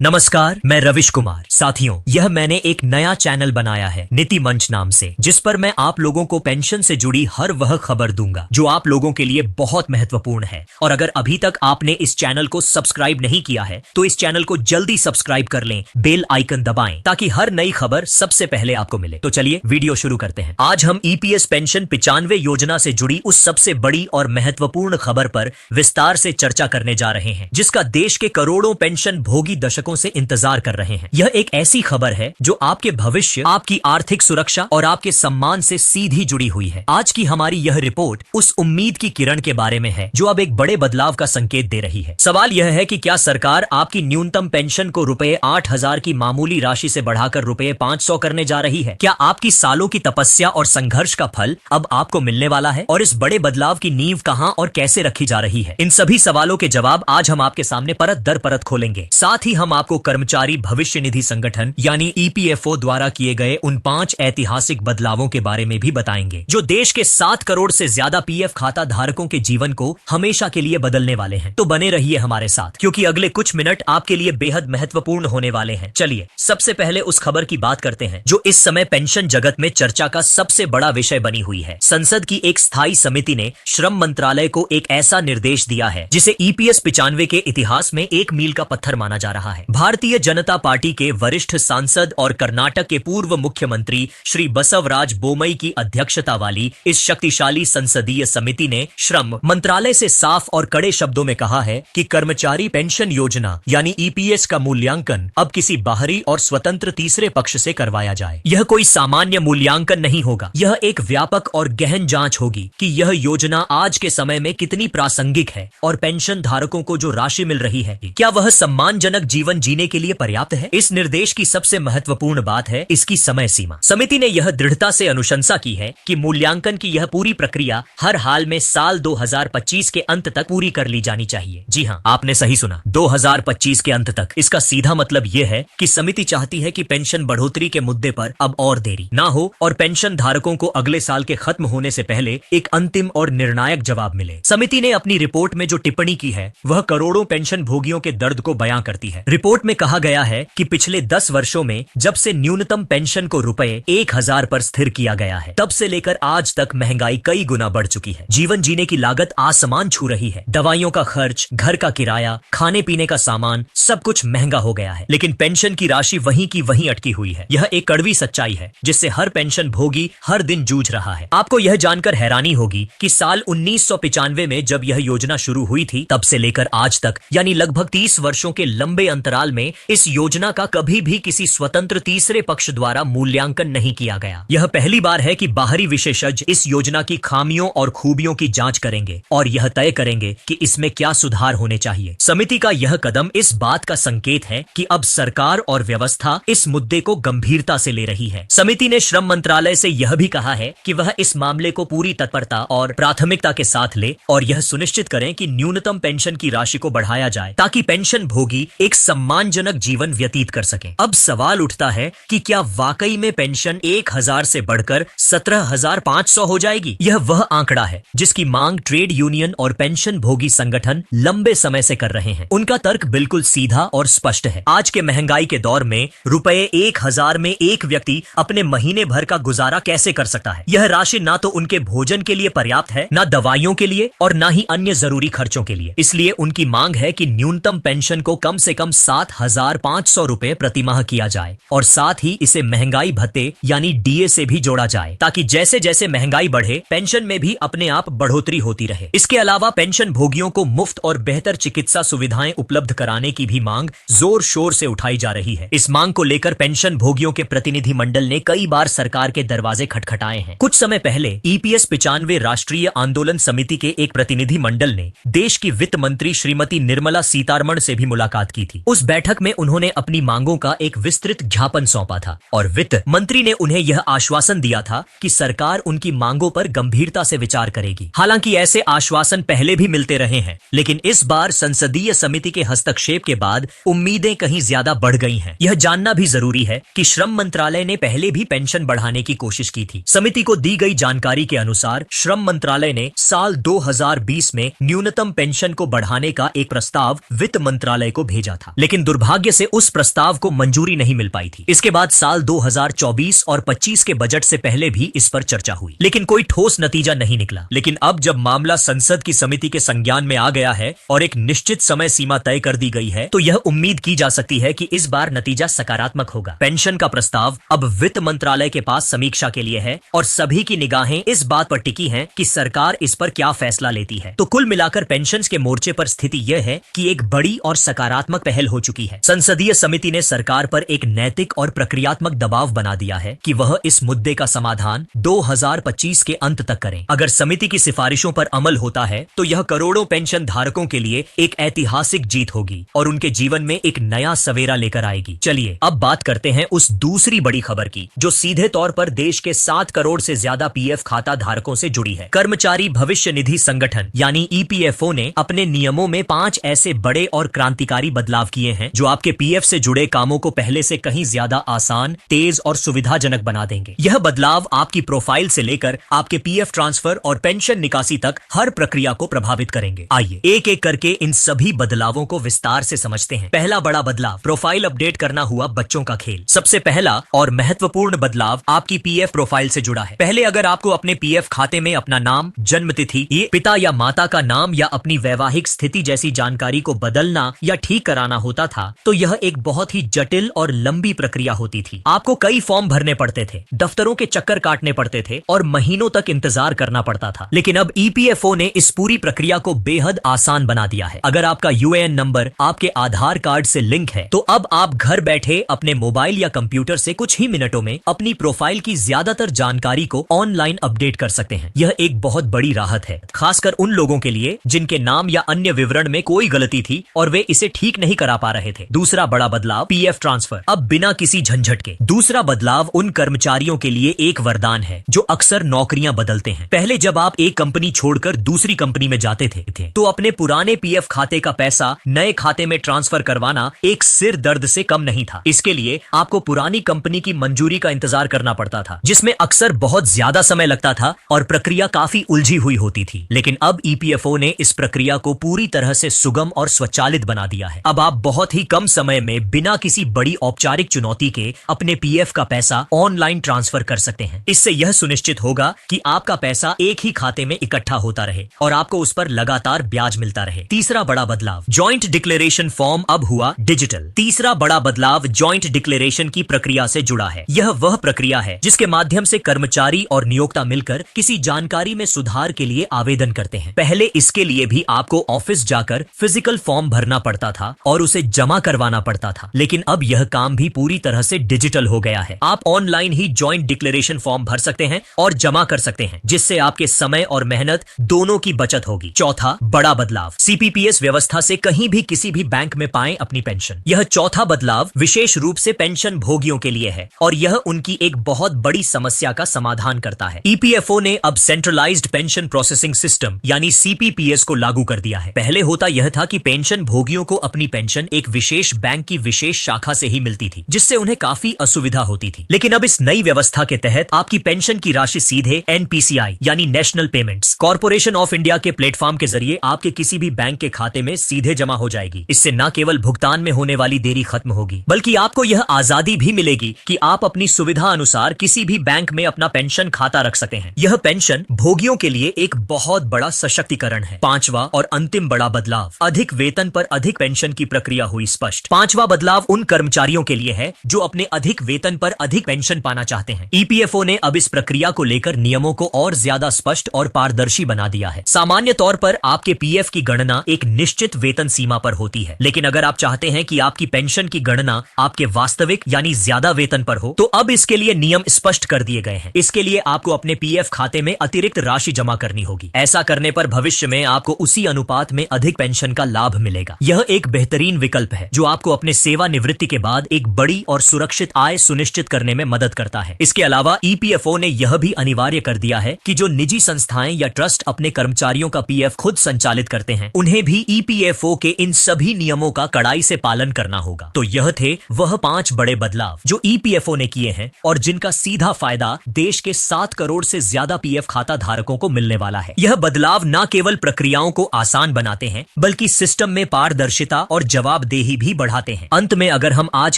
नमस्कार, मैं रविश कुमार। साथियों, यह मैंने एक नया चैनल बनाया है नीति मंच नाम से, जिस पर मैं आप लोगों को पेंशन से जुड़ी हर वह खबर दूंगा जो आप लोगों के लिए बहुत महत्वपूर्ण है। और अगर अभी तक आपने इस चैनल को सब्सक्राइब नहीं किया है तो इस चैनल को जल्दी सब्सक्राइब कर लें, बेल आइकन दबाएं ताकि हर नई खबर सबसे पहले आपको मिले। तो चलिए वीडियो शुरू करते हैं। आज हम ईपीएस पेंशन 95 योजना से जुड़ी उस सबसे बड़ी और महत्वपूर्ण खबर पर विस्तार से चर्चा करने जा रहे हैं, जिसका देश के करोड़ों पेंशन भोगी दशकों से इंतजार कर रहे हैं। यह एक ऐसी खबर है जो आपके भविष्य, आपकी आर्थिक सुरक्षा और आपके सम्मान से सीधी जुड़ी हुई है। आज की हमारी यह रिपोर्ट उस उम्मीद की किरण के बारे में है जो अब एक बड़े बदलाव का संकेत दे रही है। सवाल यह है कि क्या सरकार आपकी न्यूनतम पेंशन को ₹8,000 की मामूली राशि से बढ़ाकर ₹500 करने जा रही है? क्या आपकी सालों की तपस्या और संघर्ष का फल अब आपको मिलने वाला है? और इस बड़े बदलाव की नींव कहां और कैसे रखी जा रही है? इन सभी सवालों के जवाब आज हम आपके सामने परत दर परत खोलेंगे। साथ ही हम आपको कर्मचारी भविष्य निधि संगठन यानी ईपीएफओ द्वारा किए गए उन 5 ऐतिहासिक बदलावों के बारे में भी बताएंगे जो देश के 7 करोड़ से ज्यादा पीएफ खाता धारकों के जीवन को हमेशा के लिए बदलने वाले हैं। तो बने रहिए हमारे साथ, क्योंकि अगले कुछ मिनट आपके लिए बेहद महत्वपूर्ण होने वाले हैं। चलिए सबसे पहले उस खबर की बात करते हैं जो इस समय पेंशन जगत में चर्चा का सबसे बड़ा विषय बनी हुई है। संसद की एक स्थायी समिति ने श्रम मंत्रालय को एक ऐसा निर्देश दिया है जिसे ईपीएस 95 के इतिहास में एक मील का पत्थर माना जा रहा है। भारतीय जनता पार्टी के वरिष्ठ सांसद और कर्नाटक के पूर्व मुख्यमंत्री श्री बसवराज बोमई की अध्यक्षता वाली इस शक्तिशाली संसदीय समिति ने श्रम मंत्रालय से साफ और कड़े शब्दों में कहा है कि कर्मचारी पेंशन योजना यानी ईपीएस का मूल्यांकन अब किसी बाहरी और स्वतंत्र तीसरे पक्ष से करवाया जाए। यह कोई सामान्य मूल्यांकन नहीं होगा, यह एक व्यापक और गहन जांच होगी कि यह योजना आज के समय में कितनी प्रासंगिक है और पेंशन धारकों को जो राशि मिल रही है क्या वह सम्मानजनक जीवन जीने के लिए पर्याप्त है। इस निर्देश की सबसे महत्वपूर्ण बात है इसकी समय सीमा। समिति ने यह दृढ़ता से अनुशंसा की है कि मूल्यांकन की यह पूरी प्रक्रिया हर हाल में साल 2025 के अंत तक पूरी कर ली जानी चाहिए। जी हाँ, आपने सही सुना, 2025 के अंत तक। इसका सीधा मतलब यह है कि समिति चाहती है कि पेंशन बढ़ोतरी के मुद्दे पर अब और देरी ना हो और पेंशन धारकों को अगले साल के खत्म होने से पहले एक अंतिम और निर्णायक जवाब मिले। समिति ने अपनी रिपोर्ट में जो टिप्पणी की है वह करोड़ों पेंशन भोगियों के दर्द को बयां करती है। रिपोर्ट में कहा गया है कि पिछले 10 वर्षों में जब से न्यूनतम पेंशन को ₹1,000 पर स्थिर किया गया है, तब से लेकर आज तक महंगाई कई गुना बढ़ चुकी है। जीवन जीने की लागत आसमान छू रही है। दवाइयों का खर्च, घर का किराया, खाने पीने का सामान, सब कुछ महंगा हो गया है, लेकिन पेंशन की राशि वहीं की वहीं अटकी हुई है। यह एक कड़वी सच्चाई है जिससे हर पेंशन भोगी हर दिन जूझ रहा है। आपको यह जानकर हैरानी होगी कि साल 1995 में जब यह योजना शुरू हुई थी, तब से लेकर आज तक यानी लगभग 30 वर्षों के लंबे अंतराल में इस योजना का कभी भी किसी स्वतंत्र तीसरे पक्ष द्वारा मूल्यांकन नहीं किया गया। यह पहली बार है कि बाहरी विशेषज्ञ इस योजना की खामियों और खूबियों की जांच करेंगे और यह तय करेंगे कि इसमें क्या सुधार होने चाहिए। समिति का यह कदम इस बात का संकेत है कि अब सरकार और व्यवस्था इस मुद्दे को गंभीरता से ले रही है। समिति ने श्रम मंत्रालय से यह भी कहा है कि वह इस मामले को पूरी तत्परता और प्राथमिकता के साथ ले और यह सुनिश्चित करें कि न्यूनतम पेंशन की राशि को बढ़ाया जाए ताकि पेंशन भोगी एक सम्मानजनक जीवन व्यतीत कर सकें। अब सवाल उठता है कि क्या वाकई में पेंशन 1,000 से बढ़कर 17,500 हो जाएगी? यह वह आंकड़ा है जिसकी मांग ट्रेड यूनियन और पेंशन भोगी संगठन लंबे समय से कर रहे हैं। उनका तर्क बिल्कुल सीधा और स्पष्ट है। आज के महंगाई के दौर में ₹1,000 में एक व्यक्ति अपने महीने भर का गुजारा कैसे कर सकता है? यह राशि ना तो उनके भोजन के लिए पर्याप्त है, ना दवाइयों के लिए और ना ही अन्य जरूरी खर्चों के लिए। इसलिए उनकी मांग है कि न्यूनतम पेंशन को कम से कम ₹7,500 प्रति माह किया जाए और साथ ही इसे महंगाई भत्ते यानी डीए से भी जोड़ा जाए ताकि जैसे जैसे महंगाई बढ़े पेंशन में भी अपने आप बढ़ोतरी होती रहे। इसके अलावा पेंशन भोगियों को मुफ्त और बेहतर चिकित्सा सुविधाएं उपलब्ध कराने की भी मांग जोर शोर से उठाई जा रही है। इस मांग को लेकर पेंशन भोगियों के प्रतिनिधि मंडल ने कई बार सरकार के दरवाजे खटखटाए हैं। कुछ समय पहले ईपीएस 95 राष्ट्रीय आंदोलन समिति के एक प्रतिनिधि मंडल ने देश की वित्त मंत्री श्रीमती निर्मला सीतारमण से भी मुलाकात की थी। उस बैठक में उन्होंने अपनी मांगों का एक विस्तृत ज्ञापन सौंपा था और वित्त मंत्री ने उन्हें यह आश्वासन दिया था कि सरकार उनकी मांगों पर गंभीरता से विचार करेगी। हालांकि ऐसे आश्वासन पहले भी मिलते रहे हैं, लेकिन इस बार संसदीय समिति के हस्तक्षेप के बाद उम्मीदें कहीं ज्यादा बढ़ गई हैं। यह जानना भी जरूरी है कि श्रम मंत्रालय ने पहले भी पेंशन बढ़ाने की कोशिश की थी। समिति को दी गई जानकारी के अनुसार श्रम मंत्रालय ने साल 2020 में न्यूनतम पेंशन को बढ़ाने का एक प्रस्ताव वित्त मंत्रालय को भेजा था, लेकिन दुर्भाग्य से उस प्रस्ताव को मंजूरी नहीं मिल पाई थी। इसके बाद साल 2024 और 25 के बजट से पहले भी इस पर चर्चा हुई, लेकिन कोई ठोस नतीजा नहीं निकला। लेकिन अब जब मामला संसद की समिति के संज्ञान में आ गया है और एक निश्चित समय सीमा तय कर दी गई है, तो यह उम्मीद की जा सकती है कि इस बार नतीजा सकारात्मक होगा। पेंशन का प्रस्ताव अब वित्त मंत्रालय के पास समीक्षा के लिए है और सभी की निगाहें इस बात पर टिकी हैं कि सरकार इस पर क्या फैसला लेती है। तो कुल मिलाकर पेंशन के मोर्चे पर स्थिति यह है कि एक बड़ी और सकारात्मक पहल हो चुकी है। संसदीय समिति ने सरकार पर एक नैतिक और प्रक्रियात्मक दबाव बना दिया है कि वह इस मुद्दे का समाधान 2025 के अंत तक करें। अगर समिति की सिफारिशों पर अमल होता है तो यह करोड़ों पेंशन धारकों के लिए एक ऐतिहासिक जीत होगी और उनके जीवन में एक नया सवेरा लेकर आएगी। चलिए अब बात करते हैं उस दूसरी बड़ी खबर की, जो सीधे तौर पर देश के 7 करोड़ से ज्यादा पीएफ खाता धारकों से जुड़ी है। कर्मचारी भविष्य निधि संगठन यानी ईपीएफओ ने अपने नियमों में 5 ऐसे बड़े और क्रांतिकारी बदलाव किए हैं जो आपके पीएफ से जुड़े कामों को पहले से कहीं ज्यादा आसान, तेज और सुविधाजनक बना देंगे। यह बदलाव आपकी प्रोफाइल से लेकर आपके पीएफ ट्रांसफर और पेंशन निकासी तक हर प्रक्रिया को प्रभावित करेंगे। आइए एक एक करके इन सभी बदलावों को विस्तार से समझते हैं। पहला बड़ा बदलाव, प्रोफाइल अपडेट करना हुआ बच्चों का खेल। सबसे पहला और महत्वपूर्ण बदलाव आपकी पीएफ प्रोफाइल से जुड़ा है। पहले अगर आपको अपने पीएफ खाते में अपना नाम, जन्म तिथि, पिता या माता का नाम या अपनी वैवाहिक स्थिति जैसी जानकारी को बदलना या ठीक कराना होता था, तो यह एक बहुत ही जटिल और लंबी प्रक्रिया होती थी। आपको कई फॉर्म भरने पड़ते थे, दफ्तरों के चक्कर काटने पड़ते थे और महीनों तक इंतजार करना पड़ता था। लेकिन अब ईपीएफओ ने इस पूरी प्रक्रिया को बेहद आसान बना दिया है। अगर आपका यूएएन नंबर आपके आधार कार्ड से लिंक है, तो अब आप घर बैठे अपने मोबाइल या कंप्यूटर से कुछ ही मिनटों में अपनी प्रोफाइल की ज्यादातर जानकारी को ऑनलाइन अपडेट कर सकते हैं। यह एक बहुत बड़ी राहत है, खासकर उन लोगों के लिए जिनके नाम या अन्य विवरण में कोई गलती थी और वे इसे ठीक नहीं करा पा रहे थे। दूसरा बड़ा बदलाव, पीएफ ट्रांसफर, अब बिना किसी झंझट के। दूसरा बदलाव उन कर्मचारियों के लिए एक वरदान है जो अक्सर नौकरियां बदलते हैं। पहले जब आप एक कंपनी छोड़कर दूसरी कंपनी में जाते थे तो अपने पुराने पीएफ खाते का पैसा नए खाते में ट्रांसफर करवाना एक सिर दर्द से कम नहीं था। इसके लिए आपको पुरानी कंपनी की मंजूरी का इंतजार करना पड़ता था, जिसमें अक्सर बहुत ज्यादा समय लगता था और प्रक्रिया काफी उलझी हुई होती थी। लेकिन अब ईपीएफओ ने इस प्रक्रिया को पूरी तरह से सुगम और स्वचालित बना दिया है। अब आप बहुत ही कम समय में बिना किसी बड़ी औपचारिक चुनौती के अपने पीएफ का पैसा ऑनलाइन ट्रांसफर कर सकते हैं। इससे यह सुनिश्चित होगा कि आपका पैसा एक ही खाते में इकट्ठा होता रहे और आपको उस पर लगातार ब्याज मिलता रहे। तीसरा बड़ा बदलाव, जॉइंट डिक्लेरेशन फॉर्म अब हुआ डिजिटल। तीसरा बड़ा बदलाव जॉइंट डिक्लेरेशन की प्रक्रिया से जुड़ा है। यह वह प्रक्रिया है जिसके माध्यम से कर्मचारी और नियोक्ता मिलकर किसी जानकारी में सुधार के लिए आवेदन करते हैं। पहले इसके लिए भी आपको ऑफिस जाकर फिजिकल फॉर्म भरना पड़ता था और उसे जमा करवाना पड़ता था, लेकिन अब यह काम भी पूरी तरह से डिजिटल हो गया है। आप ऑनलाइन ही जॉइंट डिक्लेरेशन फॉर्म भर सकते हैं और जमा कर सकते हैं, जिससे आपके समय और मेहनत दोनों की बचत होगी। चौथा बड़ा बदलाव, सीपीपीएस व्यवस्था से कहीं भी किसी भी बैंक में पाएं अपनी पेंशन। यह चौथा बदलाव विशेष रूप से पेंशन भोगियों के लिए है और यह उनकी एक बहुत बड़ी समस्या का समाधान करता है। ईपीएफओ ने अब सेंट्रलाइज्ड पेंशन प्रोसेसिंग सिस्टम यानी सीपीपीएस को लागू कर दिया है। पहले होता यह था कि पेंशन भोगियों को अपनी पेंशन एक विशेष बैंक की विशेष शाखा से ही मिलती थी, जिससे उन्हें काफी असुविधा होती थी। लेकिन अब इस नई व्यवस्था के तहत आपकी पेंशन की राशि सीधे एनपीसीआई यानी national payments corporation of India के प्लेटफॉर्म के जरिए आपके किसी भी बैंक के खाते में सीधे जमा हो जाएगी। इससे न केवल भुगतान में होने वाली देरी खत्म होगी, बल्कि आपको यह आजादी भी मिलेगी कि आप अपनी सुविधा अनुसार किसी भी बैंक में अपना पेंशन खाता रख सकते हैं। यह पेंशन भोगियों के लिए एक बहुत बड़ा सशक्तिकरण है। पांचवा और अंतिम बड़ा बदलाव, अधिक वेतन पर अधिक पेंशन की प्रक्रिया हुई स्पष्ट। पांचवा बदलाव उन कर्मचारियों के लिए है जो अपने अधिक वेतन पर अधिक पेंशन पाना चाहते हैं। ईपीएफओ ने अब इस प्रक्रिया को लेकर नियमों को और ज्यादा स्पष्ट और पारदर्शी बना दिया है। सामान्य तौर पर आपके पीएफ की गणना एक निश्चित वेतन सीमा पर होती है, लेकिन अगर आप चाहते हैं कि आपकी पेंशन की गणना आपके वास्तविक यानी ज्यादा वेतन पर हो, तो अब इसके लिए नियम स्पष्ट कर दिए गए हैं। इसके लिए आपको अपने पीएफ खाते में अतिरिक्त राशि जमा करनी होगी। ऐसा करने पर भविष्य में आपको उसी अनुपात में अधिक पेंशन का लाभ मिलेगा। यह एक बेहतरीन विकल्प है जो आपको अपने सेवानिवृत्ति के बाद एक बड़ी और सुरक्षित आय सुनिश्चित करने में मदद करता है। इसके अलावा ईपीएफओ ने यह भी अनिवार्य कर दिया है कि जो निजी संस्थाएं या ट्रस्ट अपने कर्मचारियों का पीएफ खुद संचालित करते हैं, उन्हें भी ईपीएफओ के इन सभी नियमों का कड़ाई से पालन करना होगा। तो यह थे वह 5 बड़े बदलाव जो ईपीएफओ ने किए हैं और जिनका सीधा फायदा देश के 7 करोड़ से ज्यादा पीएफ खाता धारकों को मिलने वाला है। यह बदलाव न केवल प्रक्रियाओं को आसान बनाते हैं, बल्कि सिस्टम में पारदर्शिता और जवाब जवाबदेही भी बढ़ाते हैं। अंत में अगर हम आज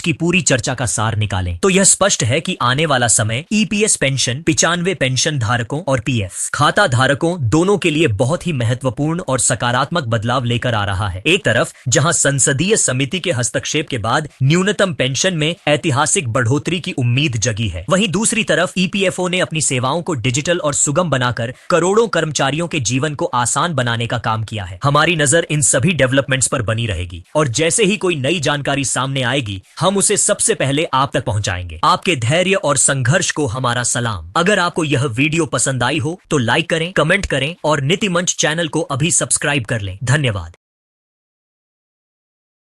की पूरी चर्चा का सार निकालें तो यह स्पष्ट है कि आने वाला समय ईपीएस पेंशन 95 पेंशन धारकों और पीएफ खाता धारकों दोनों के लिए बहुत ही महत्वपूर्ण और सकारात्मक बदलाव लेकर आ रहा है। एक तरफ जहां संसदीय समिति के हस्तक्षेप के बाद न्यूनतम पेंशन में ऐतिहासिक बढ़ोतरी की उम्मीद जगी है, वहीं दूसरी तरफ ईपीएफओ ने अपनी सेवाओं को डिजिटल और सुगम बनाकर करोड़ों कर्मचारियों के जीवन को आसान बनाने का काम किया है। हमारी नजर इन सभी डेवलपमेंट्स पर बनी रहेगी और जैसे ही कोई नई जानकारी सामने आएगी हम उसे सबसे पहले आप तक पहुंचाएंगे। आपके धैर्य और संघर्ष को हमारा सलाम। अगर आपको यह वीडियो पसंद आई हो तो लाइक करें, कमेंट करें और नीति मंच चैनल को अभी सब्सक्राइब कर लें। धन्यवाद।